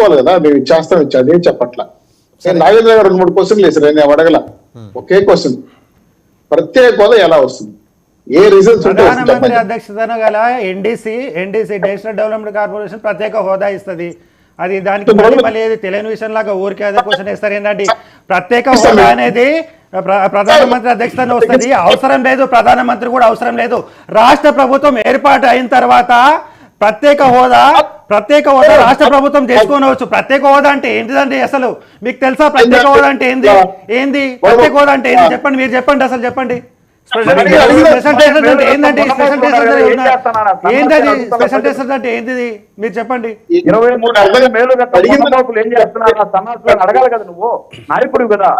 చెప్పుకోవాలి కదా, మేము ఇచ్చేస్తాం ఇచ్చేది ఏం చెప్పట్లా. నేను నాగేంద్ర గారు 2-3 క్వశ్చన్లు వేసారు, నేను అడగల. ఒకే క్వశ్చన్, ప్రత్యేక హోదా ఎలా వస్తుంది, ఏ రీజన్స్ ఉంటే ప్రధానమంత్రి అధ్యక్షతన గల ఎన్డీసీ నేషనల్ డెవలప్మెంట్ కార్పొరేషన్ ప్రత్యేక హోదా ఇస్తుంది. అది దానికి మళ్ళీ తెలియని విషయం లాగా ఊరికే అదే క్వశ్చన్ వేస్తారు ఏంటంటే ప్రత్యేక హోదా అనేది ప్రధానమంత్రి అధ్యక్షతన వస్తుంది. అవసరం లేదు, ప్రధానమంత్రి కూడా అవసరం లేదు. రాష్ట్ర ప్రభుత్వం ఏర్పాటు అయిన తర్వాత ప్రత్యేక హోదా రాష్ట్ర ప్రభుత్వం చేసుకోవచ్చు. ప్రత్యేక హోదా అంటే ఏంటిదండి అసలు మీకు తెలుసా? ప్రత్యేక హోదా అంటే ఏంది ప్రత్యేక హోదా అంటే ఏంది చెప్పండి, మీరు చెప్పండి, అసలు చెప్పండి. స్పెషల్ స్టేషన్ అంటే ఏంటంటే స్పెషల్ స్టేషన్ అంటే ఏంటిది మీరు చెప్పండి. 23 మేలు ఏం చేస్తున్నారు అడగాలి కదా, నువ్వు నాయకుడు కదా.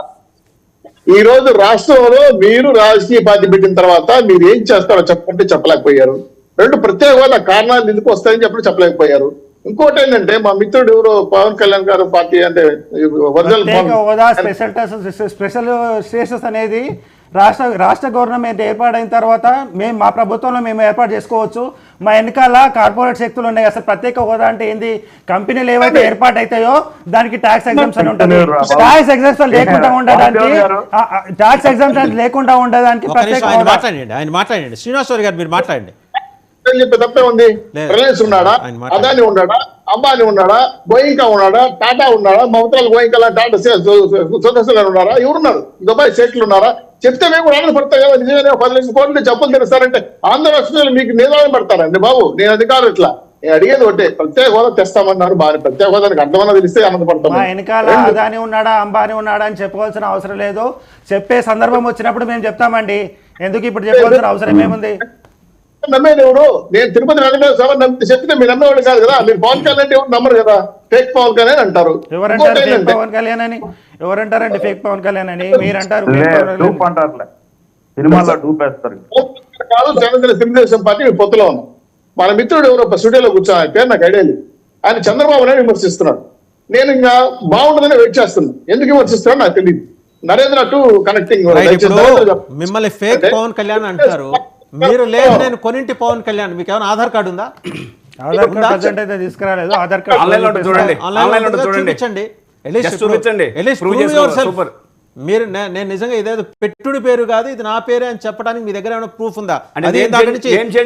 ఈ రోజు రాష్ట్రంలో మీరు రాజకీయ పార్టీ పెట్టిన తర్వాత మీరు ఏం చేస్తారో చెప్పంటే చెప్పలేకపోయారు. 2 ప్రత్యేక హోదా కారణాలు ఎందుకు వస్తాయని చెప్పలేకపోయారు. ఇంకోటి ఏంటంటే మా మిత్రుడు ఎవరు పవన్ కళ్యాణ్ గారు పార్టీ అంటే స్పెషల్ స్టేటస్ అనేది రాష్ట్ర గవర్నమెంట్ ఏర్పాటైన తర్వాత మా ప్రభుత్వంలో మేము ఏర్పాటు చేసుకోవచ్చు. మా వెనకాల కార్పొరేట్ శక్తులు ఉన్నాయి. అసలు ప్రత్యేక హోదా అంటే ఏంది? కంపెనీలు ఏవైతే ఏర్పాటు అవుతాయో దానికి ట్యాక్స్ ఎగ్జంప్షన్ ఉంటుంది. ట్యాక్స్ ఎగ్జంప్షన్ లేకుండా ఉండడానికి ప్రత్యేక హోదా. ఆయన మాట్లాడండి శ్రీనివాసరావు గారు, మీరు మాట్లాడండి. చెప్పే తప్పే ఉంది. రిలయన్స్ ఉన్నాడా, అదాని ఉన్నాడా, అంబానీ ఉన్నాడా, గోయింకా ఉన్నాడా, టాటా ఉన్నాడా, మమతాలు గోయింకా టాటా సదస్సులు ఉన్నారా, ఎవరున్నారు? దుబాయ్ సేట్లు ఉన్నారా? చెప్తే మేము కూడా ఆనందపడతాయి కదా. నిజంగానే 10 లక్షల కోట్లు చెప్పులు తెరుస్తారంటే ఆంధ్ర రాష్ట్రంలో మీకు నిదానం పడతారండి బాబు. నేను అధికారులు ఇట్లా నేను అడిగేది ఒకటే, ప్రత్యేక హోదా తెస్తామన్నారు బాగా, ప్రత్యేక హోదానికి అర్థమన్నా తెలిస్తే ఆనందపడతాం. వెనకాల అదాని ఉన్నాడా, అంబానీ ఉన్నాడా అని చెప్పుకోవాల్సిన అవసరం లేదు. చెప్పే సందర్భం వచ్చినప్పుడు మేము చెప్తామండి. ఎందుకు ఇప్పుడు చెప్పుకోవాల్సిన అవసరం ఏముంది? నమ్మేది ఎవరు? నేను తిరుపతి వెంకటేశ్వర స్వామి నమ్మితే చెప్తే మీరు నమ్మేవాళ్ళు కాదు కదా. మీరు పవన్ కళ్యాణ్ అంటే ఎవరు నమ్మరు కదా, ఫేక్ పవన్ కళ్యాణ్ అంటారు. ఎవరంటారు ఫేక్ పవన్ కళ్యాణ్ అని? ఎవరంటారండి ఫేక్ పవన్ కళ్యాణ్ అని? మీరు అంటారు తెలుగుదేశం పార్టీ మీ పొత్తులో ఉన్నాం. మన మిత్రుడు ఎవరో స్టూడియోలో కూర్చొని పేరు నాకు ఐడియా లేదు, ఆయన చంద్రబాబు నాయుడు విమర్శిస్తున్నాడు. నేను ఇంకా బాగుంటుందని వెయిట్ చేస్తున్నాను. ఎందుకు విమర్శిస్తున్నాడు నాకు తెలియదు. నరేంద్ర టు కనెక్టింగ్ మిమ్మల్ని ఫేక్ పవన్ కళ్యాణ్ అంటారు. మీరు లేదు నేను కొనింటి పవన్ కళ్యాణ్, మీకు ఏమైనా ఆధార్ కార్డు ఉందా? ఆధార్ కార్డు అయితే తీసుకురాలేదు. ఆధార్ కార్డు చూపించండి. మీరు నేను నిజంగా ఇదేదో పెట్టుడి పేరు కాదు, ఇది నా పేరే అని చెప్పడానికి మీ దగ్గర ఏమైనా ప్రూఫ్ ఉందా?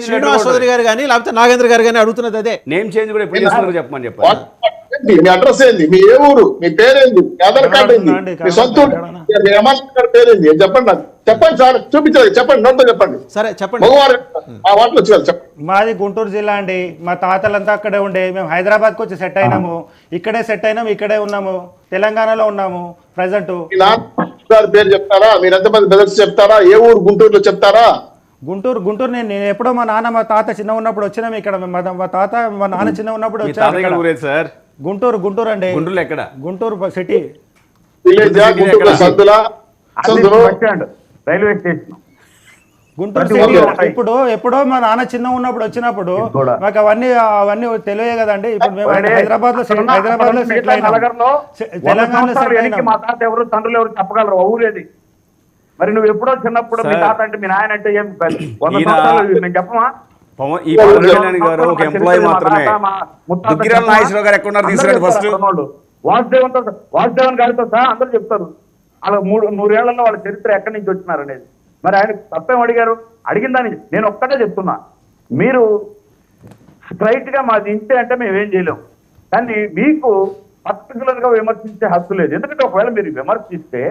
శ్రీనివాసరావు గారు కానీ లేకపోతే నాగేంద్ర గారు కానీ అడుగుతున్నది అదే. నేమ్ చేంజ్ కూడా ఎప్పుడు చెప్పమని చెప్పాలి. మీ అడ్రస్ ఏంది, మీ ఏ ఊరు, మీ పేరేంది, ఆధార్ కార్డు ఏంది, మీ సొంత ఊరు, మీ అమ్మాయి పేరేంది చెప్పండి. నాకు చెప్పండి సార్, చూపించాలి, చెప్పండి, నోట్తో చెప్పండి. సరే చెప్పండి. మగవారు ఆ వాటిలో చెప్పండి. మాది గుంటూరు జిల్లా అండి. మా తాతలంతా అక్కడే ఉండే. మేము హైదరాబాద్కి వచ్చి సెట్ అయినాము. ఇక్కడే సెట్ అయినాము, ఇక్కడే ఉన్నాము, తెలంగాణలో ఉన్నాము ప్రజెంట్. పేరు చెప్తారా? మీరు ఎంతమంది బ్రదర్స్ చెప్తారా? ఏ ఊరు గుంటూరులో చెప్తారా? గుంటూరు నేను ఎప్పుడో మా నాన్న మా తాత చిన్న ఉన్నప్పుడు వచ్చినాము ఇక్కడ. మా తాత మా నాన్న చిన్న ఉన్నప్పుడు వచ్చారు. గుంటూరు అండి. గుంటూరు ఎక్కడ? Guntur city. Railway station Guntur city. ఇప్పుడు ఎప్పుడో మా నాన్న చిన్న ఉన్నప్పుడు వచ్చినప్పుడు మాకు అవన్నీ తెలియే కదండి. ఇప్పుడు మేము హైదరాబాద్ లో సెటిల్ అయినా. మా తాత ఎవరు, తండ్రులు ఎవరు చెప్పగలరు? ఊరేది. మరి నువ్వు ఎప్పుడో చిన్నప్పుడు మీ తాత అంటే మీ నాయన అంటే ఏం మేము చెప్పమా? ఈ పవన్ కళ్యాణ్ గారు ఒక ఎంప్లాయీ మాత్రమే. దుగ్గిరాల నాగేశ్వరరావు గారు ఎక్కడున్నారు తీసుకురండి ఫస్ట్. వాసుదేవన్ గారితో సహా అందరూ చెప్తారు వాళ్ళ 3 ఏళ్లలో వాళ్ళ చరిత్ర ఎక్కడి నుంచి వచ్చినారు అనేది. మరి ఆయన తప్పేం అడిగారు? అడిగిన దానికి నేను ఒక్కటే చెప్తున్నా, మీరు స్ట్రైట్ గా మాది ఇంతే అంటే మేమేం చేయలేం. కానీ మీకు పర్టికులర్ గా విమర్శించే హక్కు లేదు. ఎందుకంటే ఒకవేళ మీరు విమర్శిస్తే